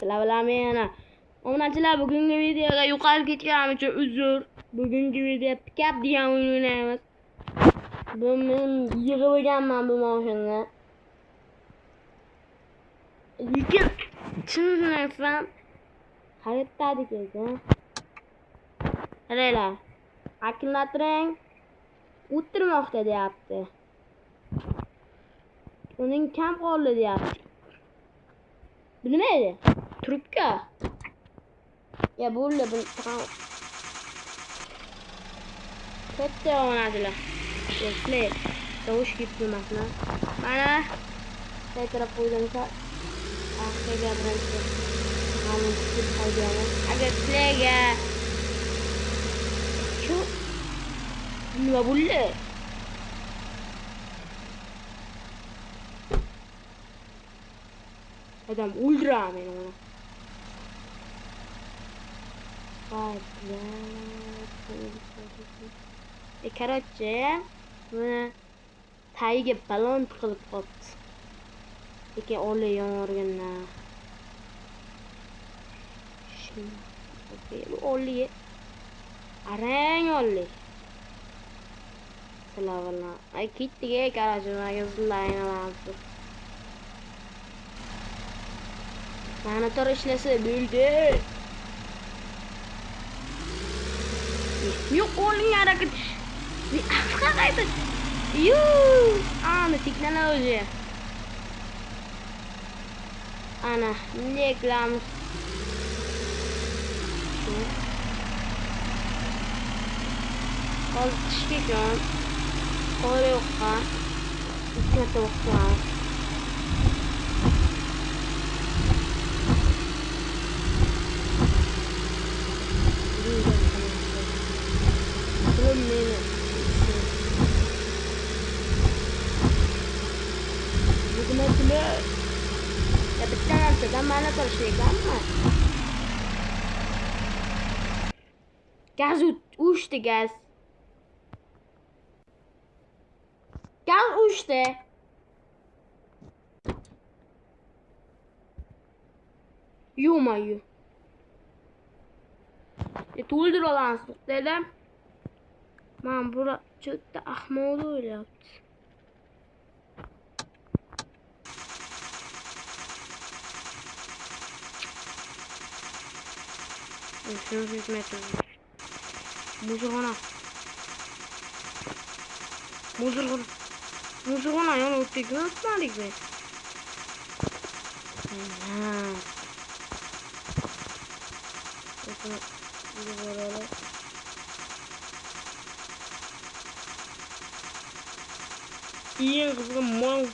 Bilaman. Onachilar bugungi videoga yuqori ketganim uchun uzr. Bugungi video pick-up degan o'yin o'ynaymiz. Bu men yig'ib olganman bu mashinani. Lekin chinni aytsam hayotdagi ekan. Qaranglar. Akkumulyatorning o'tirmoqda deyapti. Uning kam qoldi deyapti. Bu nima edi? Trubka. Ya bo'ldi bu katta onachilar. Sizlar tovush ketmasmi? Mana qaytarib qo'ydimsa axiga birinchi hamon tutib qolgan. Agar sizlarga shu nima bo'ldi? Adam o'ldiraman meni mana. Короче, buni tagiga balon tiqilib qolibdi. Lekin olay yonargandan. Bu olay arang olay. Salavalla. Ay ketdiga garajimga yozillaynalardi. Mana tor ishlasa bo'ldi. Yo'q, qo'ling harakat. Bir afqa qaytdi. Ana tiklana o'zi. Ana, bunday qilamiz. Hozir tishga jon. Qora yo'qqa. Ikkita to'xtamiz. Ya bitta narsadan mana turishlayapman. Gaz o'chdi, gaz. Gaz o'chdi. Yo'mayu. To'ldirib olamiz dedim. Men bura juda ahmoq o'ylayapti. Şunu hizmet ediyor. Muzurgana yani o tek nasıl be? İyi kızım mol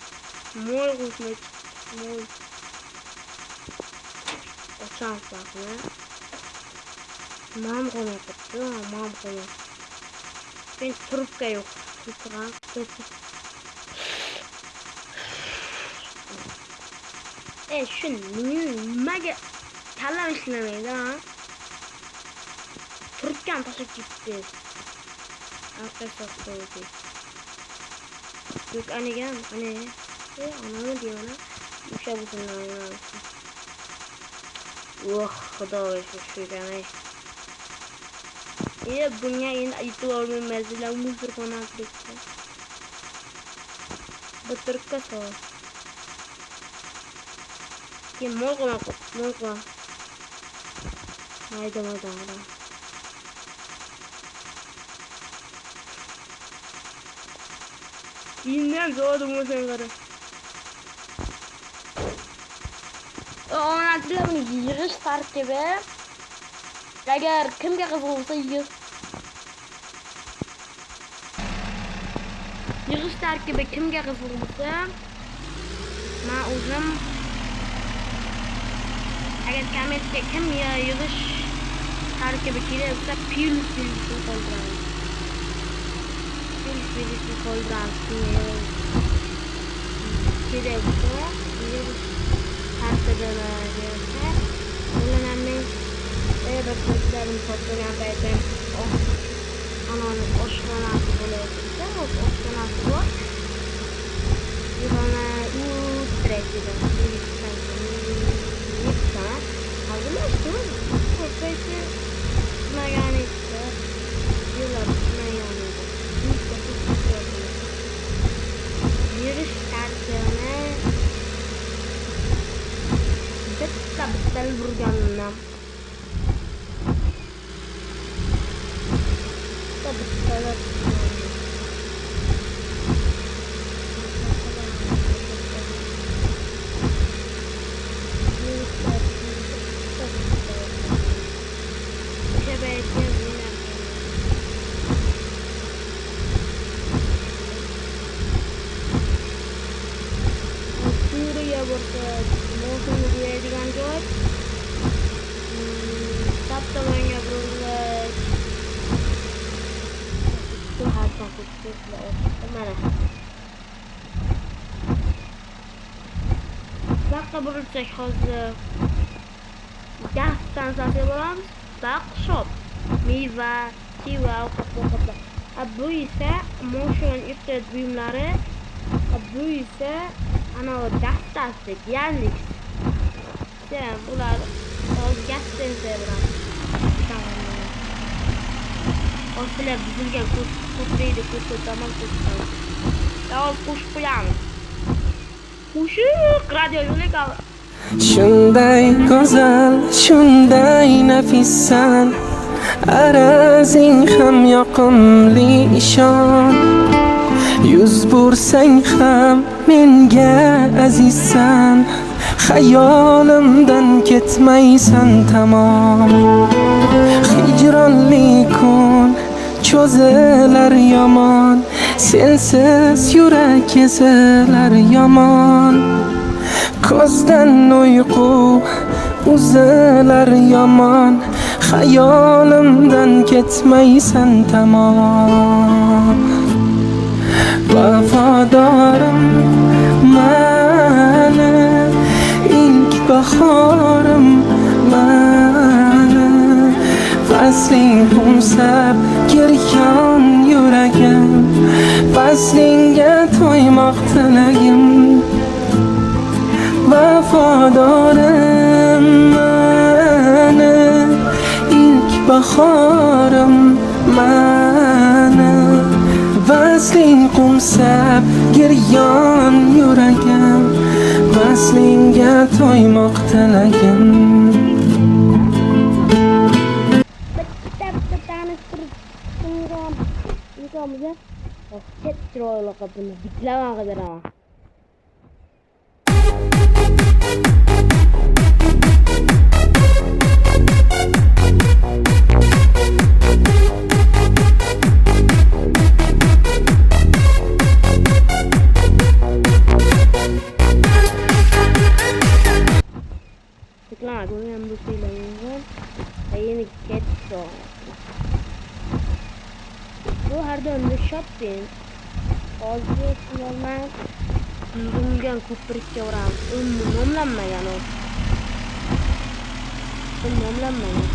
kuzmet mol. O şans var. Mam koymadı. Mam koymadı. Ben trubka yok. Trubka. Şu nimaga kallam ishlamaydi ha? Trubkani tashlab ketdi. Arkadaşlar qo'ydi. Yo'q, anigan, ana. Anami deyman. O'sha bo'lsin. Oh, xudoy shu ekan. Bunga endi aytib olmayman, muzurxona qilibdi. Bu trubka so'z. Keyin mol qo'y. Hayda. Kiyimdan zo'rdim o'zim qara. Onachilar buni yig'ish tarkibi. Agar kimga qiziq bo'lsa yig'ish tarkibi kimga qiziq bo'lsa, men o'zim agar kommentga kim yig'ish tarkibi kerak bo'lsa, plus qo'ldiraman. Plus qo'ldiraman. Kerak bo'lsa, yig'ish tarkibiga qo'llanaman. Bakırlarım toplayan beyden ananın oşkanası böyleydi. Oşkanası var. Bir bana 3 direkt sal burganimdan. Buyoqqa burilsak hozir gaz stansiyasiga boramiz. Buyoq shop, meva, chiva, ovqat. Bu esa motion iftat buyumlari. Bu esa ana gaz stansiyasi, Yandex. Bular hozir gaz stansiyasiga boramiz. Sizlar bizga ko'prikni ko'rsataman ko'rsataman. Hozir qo'shib qo'yamiz. Qo'shiq radio yo'liga. Shunday go'zal, shunday nafissan, arazing ham yoqimli ishon. Yuz bursang ham menga azizsan, xayolimdan ketmaysan tamom. Hijronli kun cho'zilar yomon, sensiz yurak ezilar yomon. Ko'zdan uyqu uzilar yomon, xayolimdan ketmaysan tamom. Vafodorim mani, ilk bahorim mani. Fasling qo'msab giryon yuragim, faslingga to'ymoq tilagim. Vafodorim mani, ilk bahorim mani. Vasling qo'msab giryon yuragim, vaslingga to'ymoq tilagim. Bu har doim shopping. Hozir normal buzilgan ko'prikka boramiz. Nomlanmagan u. Nomlanmagan.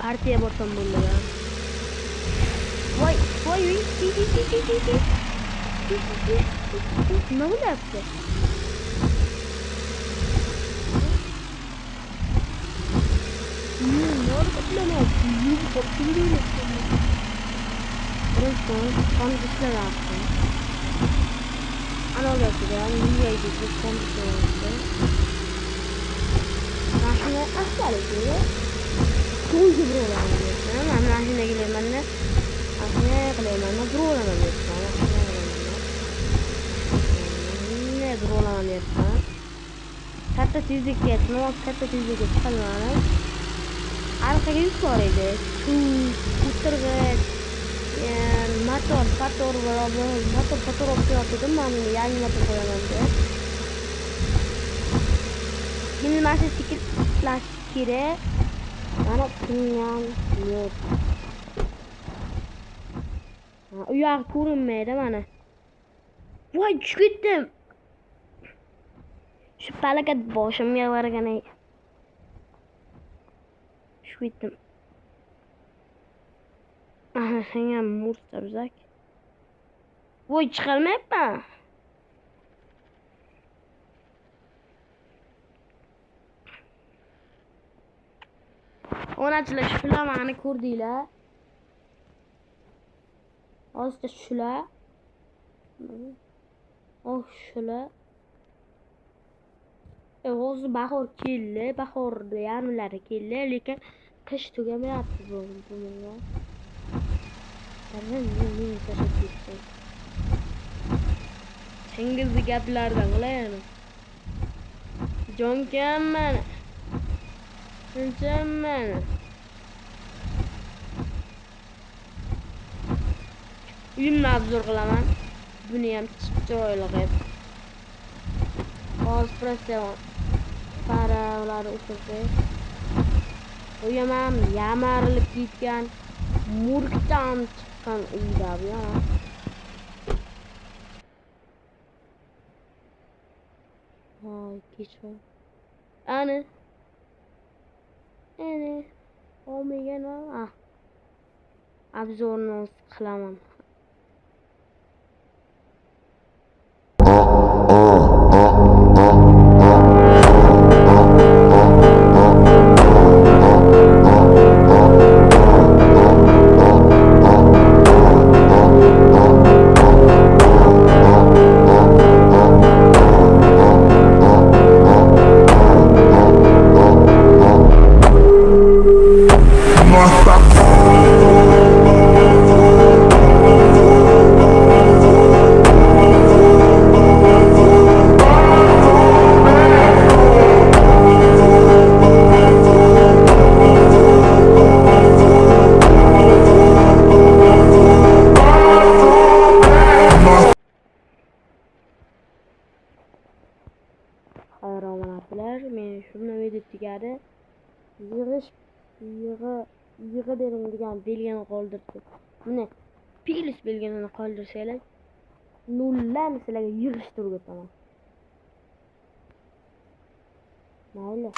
Partiye borsam buldu ya. Vay. Ne oldu yaptı? Ne oldu lan? Yüzü koptu değil mi? Kan dışlar yaptı. Ana oldu yaptı ya. Yüzü ayıcısı kan dışlar yaptı. Maşine asla ediyor. Çoğu gibi olamıyor. Ben maşine gidiyorum ben de. Maşine kalıyorum ben de. Duru olamıyor. Ne duru olamıyor. Katta tüzük geçme. Katta tüzük geçme. Arkaga yük var edi. Su, o'tirg'ich, motor olib kelayotgandim. Men yangi motor qo'yaman deb. Endi mana shu tiklash kerak. Mana tushungan yo'q. U yoq ko'rinmaydi mana. Voy, tushib ketdim. Shu palakat boshimga borgan. bittim. Aha sen ham mursa bizak. Voy chiqarmayapman. Onachilar shular mani ko'rdinglar. Hozircha shular. Oh shular. Hozir bahor keldi, bahorda yarmilari keldi, lekin qish tugamayapti bu. Chingizni gaplardan qilaymi? Jonkamman. Shunchaman. Uyimni obzor qilaman. Buni ham chiroyli qilib. Hozir proseon. Paralar o'tirdi. Uyam yamarilib ketgan. Murkdan chiqqan uyda bu ya. Voy kechqurun. Ana. Olmagan va obzorni qilaman. Hayronalar, men shuni video tugadi. Yig'i bering degan belgini qoldirdi. Buni plus belgini qoldirsanglar, nollarni sizlarga yig'ishtirib o'taman. Mayli.